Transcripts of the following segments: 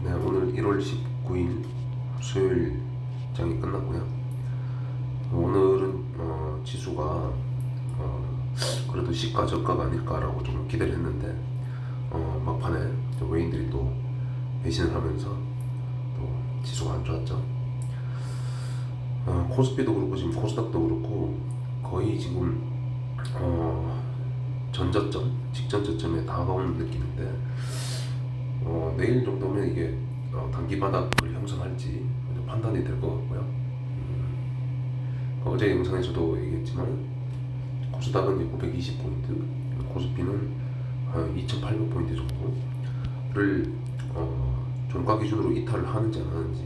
네, 오늘 1월 19일 수요일 장이 끝났고요. 오늘은 지수가 그래도 시가 저가가 아닐까라고 좀 기대를 했는데 막판에 외인들이 또 배신을 하면서 또 지수가 안 좋았죠. 코스피도 그렇고 지금 코스닥도 그렇고 거의 지금 전저점, 직전 저점에 다가오는 느낌인데 내일 정도면 이게 단기 바닥을 형성할지 판단이 될 것 같고요. 어제 영상에서도 얘기했지만 코스닥은 920포인트, 코스피는 2800포인트 정도를 종가 기준으로 이탈을 하는지 안 하는지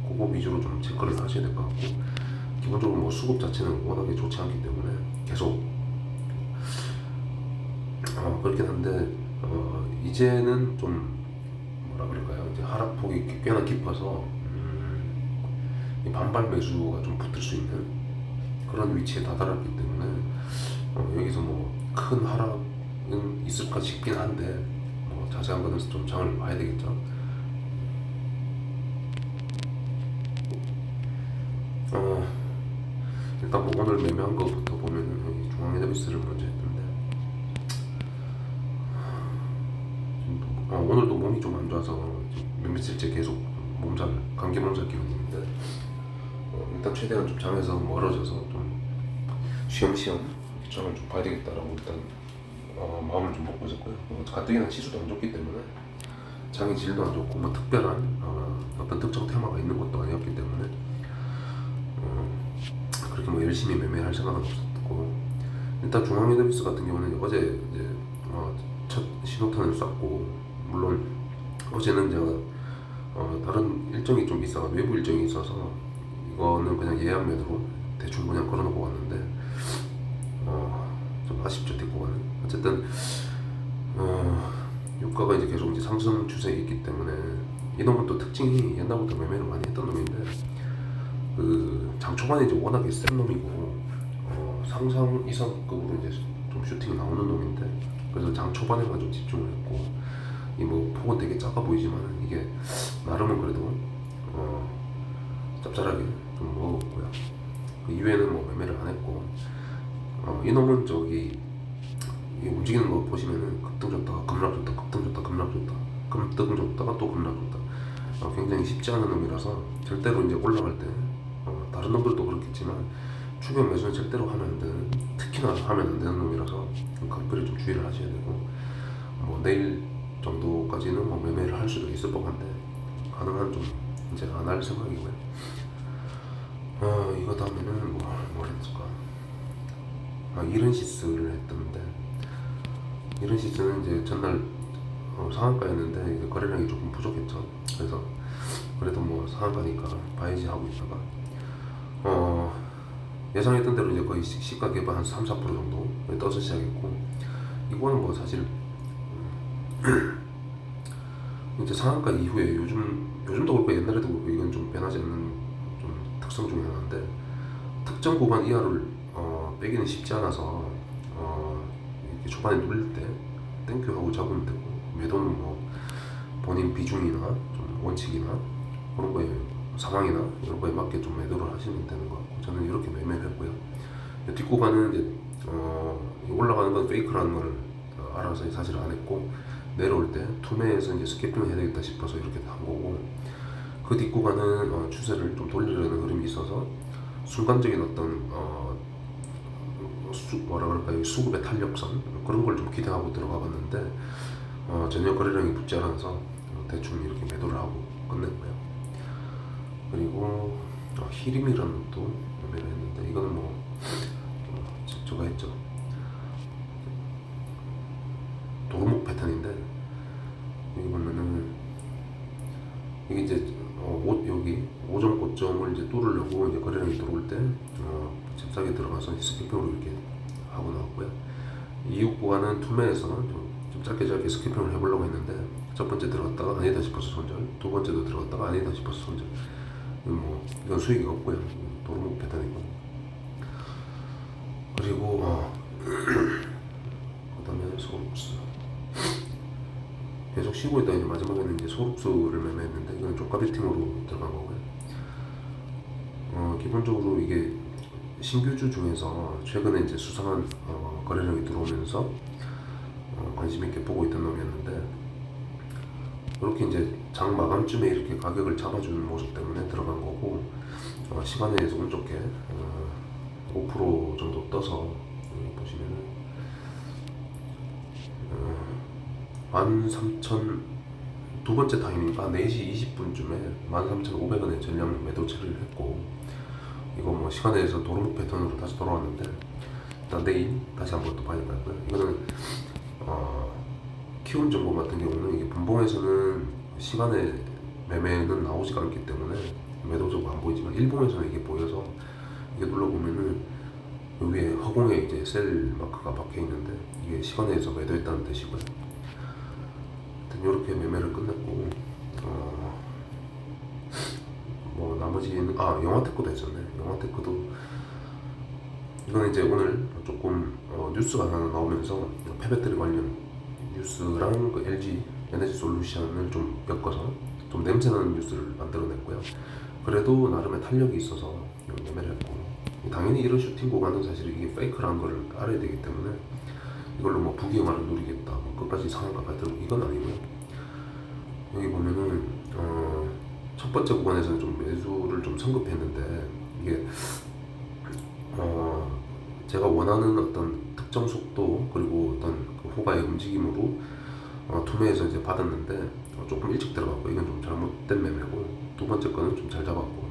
그거 위주로 좀 체크를 하셔야 될 것 같고, 기본적으로 뭐 수급 자체는 워낙에 좋지 않기 때문에 계속 그렇긴 한데 이제는 좀 뭐라 그럴까요? 이제 하락폭이 꽤나 깊어서 이 반발 매수가 좀 붙을 수 있는 그런 위치에 다다랐기 때문에 여기서 뭐 큰 하락은 있을까 싶긴 한데 자세한 거는 좀 장을 봐야 되겠죠. 일단 뭐 오늘 매매한 거부터 보면은 여기 중앙에너비스를 먼저 했던데 오늘도 몸이 좀 안 좋아서 몇 며칠째 계속 감기 몸살 기운인데 일단 최대한 좀 장에서 멀어져서 좀 쉬엄쉬엄 장을 좀 봐야 되겠다라고 일단 마음을 좀 먹고 있었고요. 가뜩이나 치수도 안 좋기 때문에 장의 질도 안 좋고 뭐 특별한 어떤 특정 테마가 있는 것도 아니었기 때문에 그렇게 뭐 열심히 매매할 생각은 없었고, 일단 중앙에너비스 같은 경우는 어제 이제 첫 신호탄을 쐈고, 물론 어제는 제가 다른 일정이 좀 있어서 외부 일정이 있어서 이거는 그냥 예약 매도로 대충 그냥 걸어놓고 왔는데 좀 아쉽죠, 뒷고가는. 어쨌든 유가가 이제 계속 이제 상승 추세에 있기 때문에 이 놈은 또 특징이 옛날부터 매매를 많이 했던 놈인데 그 장 초반에 이제 워낙에 센 놈이고 상상 이상급으로 이제 좀 슈팅이 나오는 놈인데, 그래서 장 초반에만 좀 집중을 했고, 이 뭐 폭은 되게 작아 보이지만 이게 나름은 그래도 짭짤하게 좀 먹었고요. 그 이외에는 뭐 매매를 안 했고, 이놈은 저기 이 움직이는 거 보시면은 급등 줬다가 급락 줬다, 급등 줬다, 급락 줬다, 급등 줬다가 또 급락 줬다. 굉장히 쉽지 않은 놈이라서 절대로 이제 올라갈 때 다른 놈들도 그렇겠지만 추격 매수는 절대로 하면 안 되는, 특히나 하면 안 되는 놈이라서 각별히 좀 주의를 하셔야 되고, 뭐 내일 정도까지는 뭐 매매를 할 수도 있을 법한데 가능한 좀 이제 안 할 생각이고요. 이거 다음에는 뭘 했을까? 이른시스를 했던데, 이른시스는 이제 전날 상한가였는데 이제 거래량이 조금 부족했죠. 그래서 그래도 뭐 상한가니까 봐야지 하고 있다가 예상했던 대로 이제 거의 시가 개발 한 3, 4% 정도 떠서 시작했고, 이거는 뭐 사실 이제 상한가 이후에 요즘도 그렇고 옛날에도 그렇고 이건 좀 변하지 않는 좀 특성 중에 하나인데, 특정 구간 이하를 빼기는 쉽지 않아서 이렇게 초반에 눌릴 때 땡큐하고 잡으면 되고, 매도는 뭐 본인 비중이나 좀 원칙이나 그런 거에 상황이나 이런 거에 맞게 좀 매도를 하시면 되는 것 같고, 저는 이렇게 매매를 했고요. 뒷구간은 이제 올라가는 건 페이크라는 걸 알아서 사실 안 했고, 내려올 때 투매에서 이제 스케핑을 해야 되겠다 싶어서 이렇게 한 거고, 그 뒷구간은 추세를 좀 돌리려는 흐름이 있어서 순간적인 어떤 뭐라 그럴까요, 수급의 탄력성 그런 걸 좀 기대하고 들어가 봤는데 전혀 거래량이 붙지 않아서 대충 이렇게 매도를 하고 끝냈고요. 그리고 히림이라는 것도 매매를 했는데, 이거는 뭐 저거 했죠. 도루묵 패턴인데, 여기 보면은 이게 이제 여기 오점 고점을 이제 뚫으려고 이제 거래량이 들어올 때 잽싸게 들어가서 스키핑으로 이렇게 하고 나왔고요. 이후 구간은 투매에서 좀 짧게 스키핑을 해보려고 했는데, 첫 번째 들어갔다가 아니다 싶어서 손절, 두 번째도 들어갔다가 아니다 싶어서 손절. 이건 수익이 없고요. 도루묵 패턴이고. 그리고 그다음에 소스 계속 쉬고 있다가 이제 마지막에는 이제 소록수를 매매했는데 이건 쪽가베팅으로 들어간 거고요. 기본적으로 이게 신규주 중에서 최근에 이제 수상한 거래량이 들어오면서 관심 있게 보고 있던 놈이었는데 이렇게 이제 장 마감쯤에 이렇게 가격을 잡아주는 모습 때문에 들어간 거고 시간에 의해서 운 좋게 5% 정도 떠서 여기 보시면은 13,000 두 번째 타임이니까 4시 20분쯤에 13,500원에 전량 매도 처리를 했고 이거 뭐 시간에 의해서 도루묵 패턴으로 다시 돌아왔는데 일단 내일 다시 한번 또 봐야 될 것 같고요. 이거는 키움 정보 같은 경우는 이게 분봉에서는 시간에 매매는 나오지가 않기 때문에 매도적으로 안 보이지만 일봉에서는 이게 보여서 이게 눌러보면은 여기에 허공에 이제 셀 마크가 박혀 있는데 이게 시간에 의해서 매도했다는 뜻이고요. 이렇게 매매를 끝냈고 뭐 나머지는 영화테크도 했었네. 영화테크도 이거는 이제 오늘 조금 뉴스가 하나 나오면서 폐배터리 관련 뉴스랑 그 LG 에너지 솔루션을 좀 엮어서 좀 냄새나는 뉴스를 만들어냈고요. 그래도 나름의 탄력이 있어서 매매를 했고 당연히 이런 슈팅 구간은 사실 이게 페이크라는 걸 알아야 되기 때문에 이걸로 뭐 부귀영화를 누리겠다 뭐 끝까지 상한가가 들고 이건 아니고요. 여기 보면은 첫 번째 구간에서는 좀 매수를 좀 성급했는데 이게 제가 원하는 어떤 특정 속도 그리고 어떤 그 호가의 움직임으로 투매해서 이제 받았는데 조금 일찍 들어갔고 이건 좀 잘못된 매매고 두 번째 거는 좀 잘 잡았고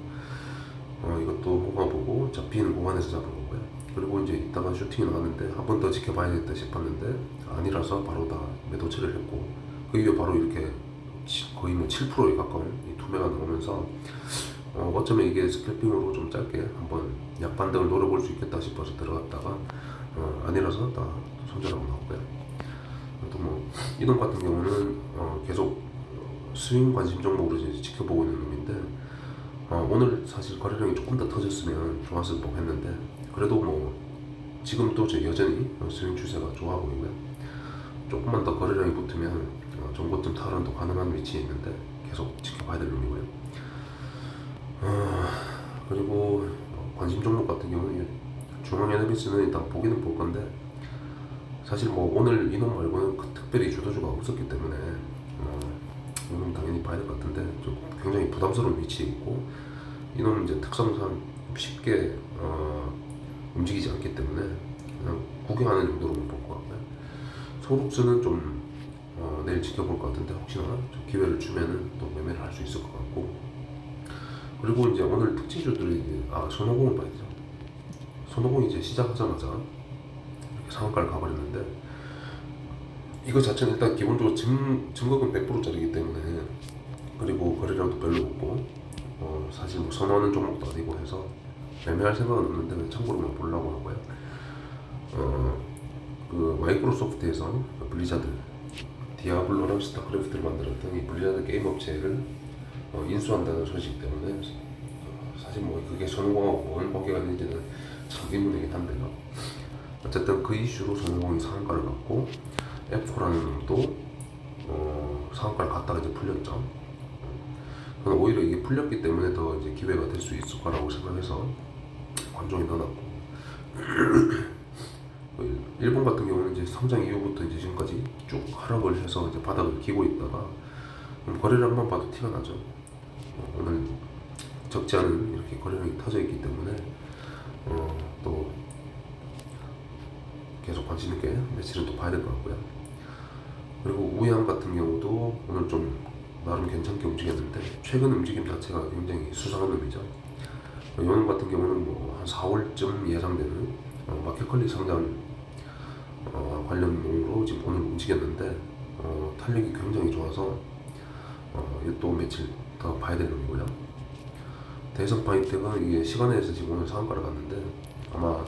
이것도 호가 보고 잡히는 구간에서 잡은 거고요. 그리고 이제 이따가 슈팅이 나왔는데 한 번 더 지켜봐야겠다 싶었는데 아니라서 바로 다 매도 처리를 했고 그 이후에 바로 이렇게 거의 뭐 7%에 가까운 이 투매가 나오면서 어쩌면 이게 스캘핑으로 좀 짧게 한번 약반등을 노려볼 수 있겠다 싶어서 들어갔다가 아니라서 다 손절하고 나왔고요. 또 뭐 이동 같은 경우는 계속 스윙 관심 종목으로 이제 지켜보고 있는 놈인데 오늘 사실 거래량이 조금 더 터졌으면 좋았을 법했는데 그래도 뭐 지금도 여전히 스윙 추세가 좋아 보이고요. 조금만 더 거래량이 붙으면 정고점 탈환도 가능한 위치에 있는데 계속 지켜봐야 될 놈이고요. 그리고 관심 종목 같은 경우는 중앙에너비스는 일단 보기는 볼 건데 사실 뭐 오늘 이놈 말고는 특별히 주도주가 없었기 때문에 이놈 당연히 봐야 될 것 같은데 좀 굉장히 부담스러운 위치에 있고 이놈은 이제 특성상 쉽게 움직이지 않기 때문에 그냥 구경하는 정도로만 볼 것 같고요. 소록스는 좀 내일 지켜볼 것 같은데 혹시나 좀 기회를 주면은 또 매매를 할 수 있을 것 같고 그리고 이제 오늘 특징주들이 이제 손오공을 봐야 되죠. 손오공이 이제 시작하자마자 이렇게 상한가를 가버렸는데 이거 자체는 일단 기본적으로 증거금 100%짜리이기 때문에 그리고 거래량도 별로 없고 사실 뭐 선호하는 종목도 아니고 해서 매매할 생각은 없는데 참고로만 보려고 하고요. 그 마이크로소프트에서 블리자드 디아블로랑 스타크래프트를 만들었던 이 블리자드 게임 업체를 인수한다는 소식 때문에 사실 뭐 그게 손오공하고 뭔 관계가 있는지는 참 의문이긴 한데요. 어쨌든 그 이슈로 손오공이 상한가를 갔고 F4라는 놈도 상한가를 갔다가 이제 풀렸죠. 저는 오히려 이게 풀렸기 때문에 더 이제 기회가 될 수 있을 거라고 생각해서 관종에 넣어놨고 일본 같은 경우는 이제 성장 이후부터 이제 지금까지 쭉 하락을 해서 이제 바닥을 기고 있다가 거래량만 봐도 티가 나죠. 오늘 적지 않은 이렇게 거래량이 터져 있기 때문에 또 계속 관심 있게 며칠은 또 봐야 될 것 같고요. 그리고 우양 같은 경우도 오늘 좀 나름 괜찮게 움직였는데 최근 움직임 자체가 굉장히 수상한 놈이죠. 요놈 같은 경우는 뭐 한 4월쯤 예상되는 마켓컬리 상장 관련으로 지금 오늘 움직였는데 탄력이 굉장히 좋아서 또 며칠 더 봐야 되는 놈이고요. 대선 파이트가 이게 시간에서 지금 오늘 상한가를 갔는데 아마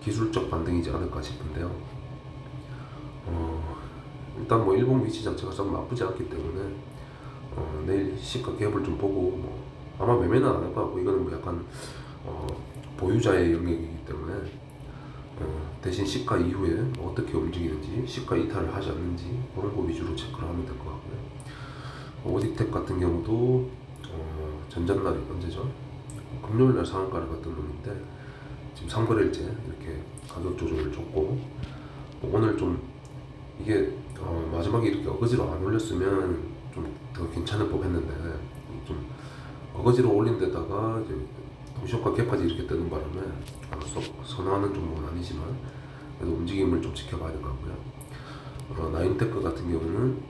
기술적 반등이지 않을까 싶은데요. 일단 뭐 일본 위치 자체가 좀 나쁘지 않기 때문에 내일 시가 갭을 좀 보고 뭐 아마 매매는 안 할 것 같고 이거는 뭐 약간 보유자의 영역이기 때문에 대신 시가 이후에 어떻게 움직이는지, 시가 이탈을 하지 않는지 그런 거 위주로 체크를 하면 될 것 같고요. 오디텍 같은 경우도 전전날이 언제죠? 금요일날 상한가를 갔던 놈인데 지금 3거래일째 이렇게 가격 조정을 줬고, 오늘 좀 이게 마지막에 이렇게 어거지로 안 올렸으면 좀 더 괜찮을 법했는데, 좀 어거지로 올린 데다가 이제 동시효과 갭까지 이렇게 뜨는 바람에 썩 선호하는 종목은 아니지만 그래도 움직임을 좀 지켜봐야 될 것 같고요. 나인테크 같은 경우는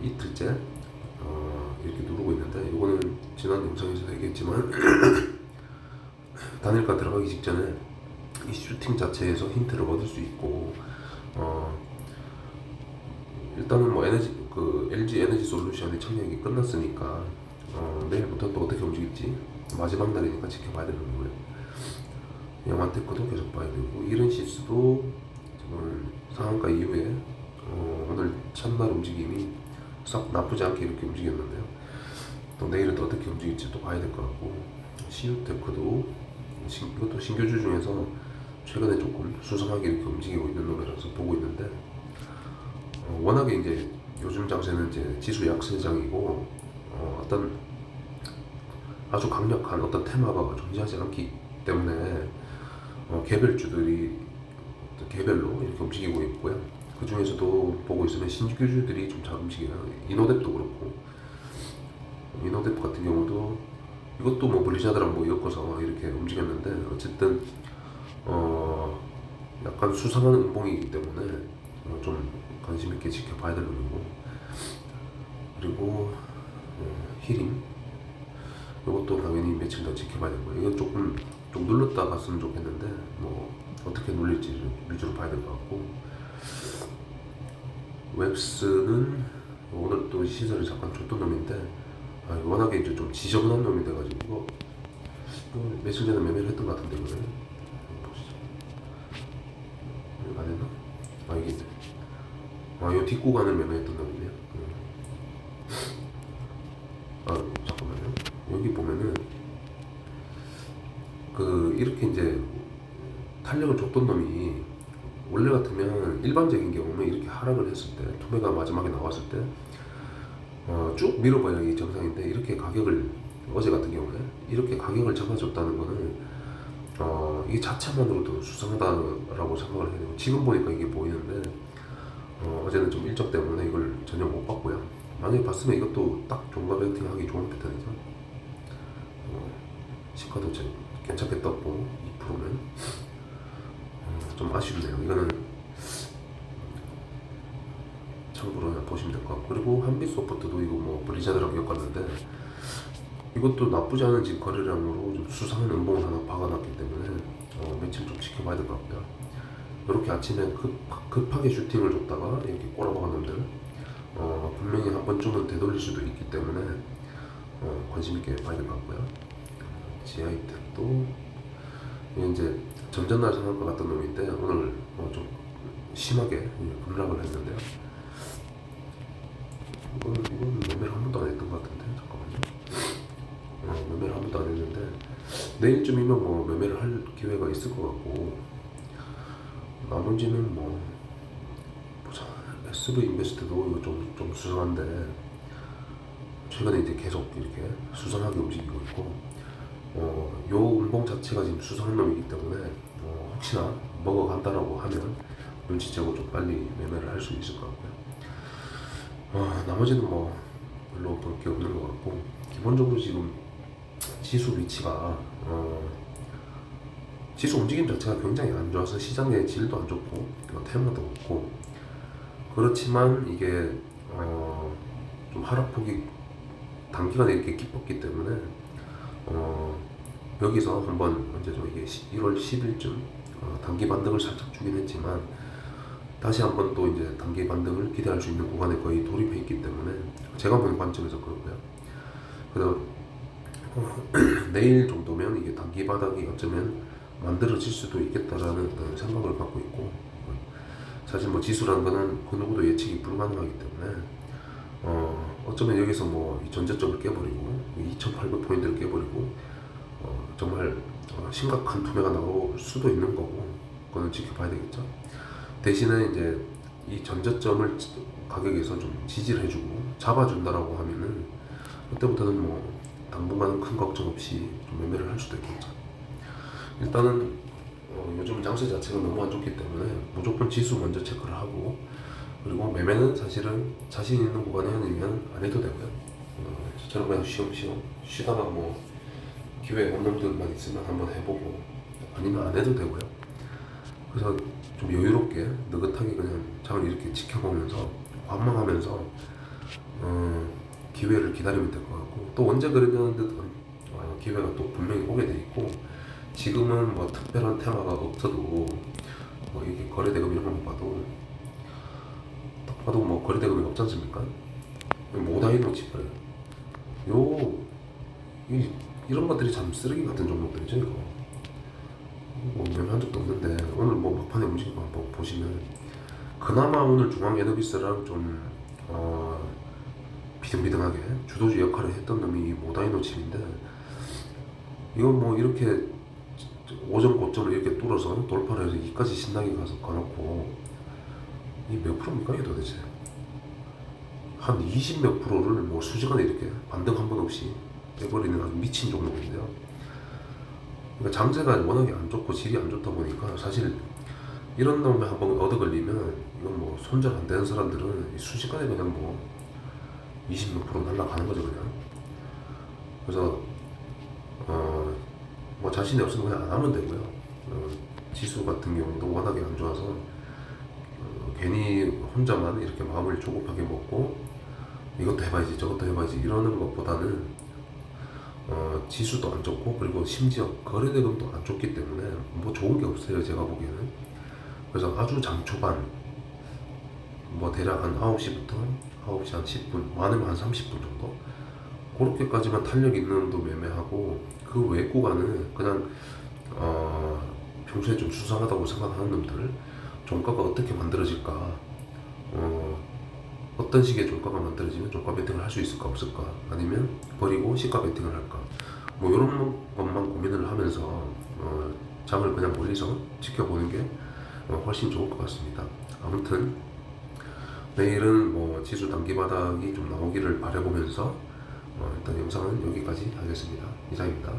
이틀째 이렇게 누르고 있는데, 이거는 지난 영상에서도 얘기했지만 단일가 들어가기 직전에 이 슈팅 자체에서 힌트를 얻을 수 있고, 일단은 뭐 LG 에너지 솔루션의 청약이 끝났으니까 내일부터 또 어떻게 움직일지 마지막 날이니까 지켜봐야 되는 거고요. 영환테크도 계속 봐야 되고, 이른시스도 지금 상한가 이후에 오늘 첫날 움직임이 썩 나쁘지 않게 이렇게 움직였는데요. 또 내일은 또 어떻게 움직일지 또 봐야 될 것 같고, CU테크도 이것도 신규주 중에서 최근에 조금 수상하게 이렇게 움직이고 있는 놈이라서 보고 있는데, 워낙에 이제 요즘 장세는 이제 지수 약세장이고 어떤 아주 강력한 어떤 테마가 존재하지 않기 때문에 개별주들이 개별로 이렇게 움직이고 있고요. 그 중에서도 보고 있으면 신규주들이 좀 잘 움직여요. 이노뎁도 그렇고, 이노뎁 같은 경우도 이것도 뭐 블리자드랑 뭐 엮어서 이렇게 움직였는데, 어쨌든 약간 수상한 음봉이기 때문에 좀 관심 있게 지켜봐야 될 놈이고, 그리고 히림 이것도 당연히 며칠 더 지켜봐야 되고, 이건 조금 좀 눌렀다 갔으면 좋겠는데 뭐 어떻게 눌릴지 위주로 봐야 될 것 같고, 웹스는 오늘 또 시세를 잠깐 줬던 놈인데 워낙에 이제 좀 지저분한 놈이 돼가지고 이거 며칠 전에 매매를 했던 것 같은데, 이거를 보시죠. 이거 안 했나? 이게 이 뒷구간을 매매했던 놈이네요. 잠깐만요. 여기 보면은 이렇게 이제 탄력을 줬던 놈이 원래 같으면 일반적인 경우는 이렇게 하락을 했을 때, 투매가 마지막에 나왔을 때 쭉 밀어봐야 이게 정상인데, 이렇게 가격을 어제 같은 경우에 이렇게 가격을 잡아줬다는 거는 이게 자체만으로도 수상하다라고 생각을 해야 되고, 지금 보니까 이게 보이는데 어제는 좀 일정 때문에 이걸 전혀 못 봤고요. 만약에 봤으면 이것도 딱 종가 베팅하기 좋은 패턴이죠. 시가도 괜찮게 떴고 2%는 좀 아쉽네요. 이거는 참고로 보시면 될 것 같고, 그리고 한빛소프트도 이거 뭐 블리자드라고 엮었는데 이것도 나쁘지 않은 지금 거래량으로 좀 수상한 음봉을 하나 박아놨기 때문에 며칠 좀 지켜봐야 될 것 같고요. 이렇게 아침에 급하게 슈팅을 줬다가 이렇게 꼬라박은 놈들 분명히 한 번쯤은 되돌릴 수도 있기 때문에 관심 있게 봐야 될 것 같고요. GI텍도 이제 전전날 상한가 같던 놈인데 오늘 좀 심하게 급락을 했는데요. 이건 매매를 한 번도 안 했던 것 같은데, 잠깐만요. 매매를 한 번도 안 했는데 내일쯤이면 뭐 매매를 할 기회가 있을 것 같고, 나머지는 뭐 보자. SV 인베스트도 이거 좀 수상한데 최근에 이제 계속 이렇게 수상하게 움직이고 있고, 요 음봉 자체가 지금 수상한 놈이기 때문에 혹시나 먹어간다라고 하면 눈치채고 좀 빨리 매매를 할 수 있을 것 같고요. 나머지는 뭐 별로 볼 게 없는 것 같고, 기본적으로 지금 지수 위치가 지수 움직임 자체가 굉장히 안 좋아서 시장의 질도 안 좋고 테마도 없고, 그렇지만 이게 좀 하락폭이 단기간에 이렇게 깊었기 때문에 여기서 한번 언제죠? 이게 1월 10일쯤 단기 반등을 살짝 주긴 했지만 다시 한번 또 이제 단기 반등을 기대할 수 있는 구간에 거의 돌입해 있기 때문에 제가 보는 관점에서 그렇고요. 그래서 내일 정도면 이게 단기 바닥이 어쩌면 만들어질 수도 있겠다라는 어떤 생각을 갖고 있고, 사실 뭐 지수라는 거는 그 누구도 예측이 불가능하기 때문에 어쩌면 여기서 뭐 이 전저점을 깨버리고 2,800포인트를 깨버리고 정말 심각한 투매가 나올 수도 있는 거고, 거는 지켜봐야 되겠죠. 대신에 이제 이 전저점을 가격에서 좀 지지를 해주고 잡아준다라고 하면은 그때부터는 뭐 당분간은 큰 걱정 없이 좀 매매를 할 수도 있겠죠. 일단은 요즘 장세 자체가 너무 안 좋기 때문에 무조건 지수 먼저 체크를 하고, 그리고 매매는 사실은 자신 있는 구간이 아니면 안 해도 되고요. 저처럼 그냥 쉬엄쉬엄 쉬다가 뭐 기회 온 놈들만 있으면 한번 해보고, 아니면 안 해도 되고요. 그래서 좀 여유롭게 느긋하게 그냥 장을 이렇게 지켜보면서 관망하면서 기회를 기다리면 될 것 같고, 또 언제 그러냐는 듯 기회가 또 분명히 오게 돼 있고, 지금은 뭐 특별한 테마가 없어도 뭐 이게 거래대금 이런 거 봐도 딱 봐도 뭐 거래대금이 없지 않습니까? 모다이노 치프레 이런 것들이 참 쓰레기 같은 종목들이죠. 이거 뭐 매매한 적도 없는데 오늘 뭐 막판에 움직인 거 한번 보시면, 그나마 오늘 중앙 에너비스랑 좀 비등비등하게 주도주 역할을 했던 놈이 모다이노 칩인데, 이건 뭐 이렇게 오전 고점을 이렇게 뚫어서 돌파를 해서 이까지 신나게 가놓고 이 몇 프로입니까 이게 도대체? 한 20 몇 프로를 뭐 수시간에 이렇게 반등 한 번 없이 빼버리는 아주 미친 종목인데요. 그러니까 장세가 워낙에 안 좋고 질이 안 좋다 보니까 사실 이런 놈에 한번 얻어 걸리면 이건 뭐 손절 안 되는 사람들은 순식간에 그냥 뭐 20 몇 프로 날라가는 거죠 그냥. 그래서 뭐 자신이 없으면 그냥 안 하면 되고요. 지수 같은 경우도 워낙에 안 좋아서 괜히 혼자만 이렇게 마음을 조급하게 먹고 이것도 해봐야지 저것도 해봐야지 이러는 것보다는 지수도 안 좋고, 그리고 심지어 거래대금도 안 좋기 때문에 뭐 좋은 게 없어요 제가 보기에는. 그래서 아주 장초반 뭐 대략 한 9시부터 9시 한 10분 많으면 한 30분 정도 그렇게까지만 탄력 있는 놈도 매매하고, 그 외 구간은 그냥 평소에 좀 수상하다고 생각하는 놈들, 종가가 어떻게 만들어질까, 어떤 식의 종가가 만들어지면 종가 베팅을 할 수 있을까 없을까, 아니면 버리고 시가 베팅을 할까, 뭐 이런 것만 고민을 하면서 장을 그냥 멀리서 지켜보는 게 훨씬 좋을 것 같습니다. 아무튼 내일은 뭐 지수 단기 바닥이 좀 나오기를 바라보면서 일단 영상은 여기까지 하겠습니다. 이상입니다.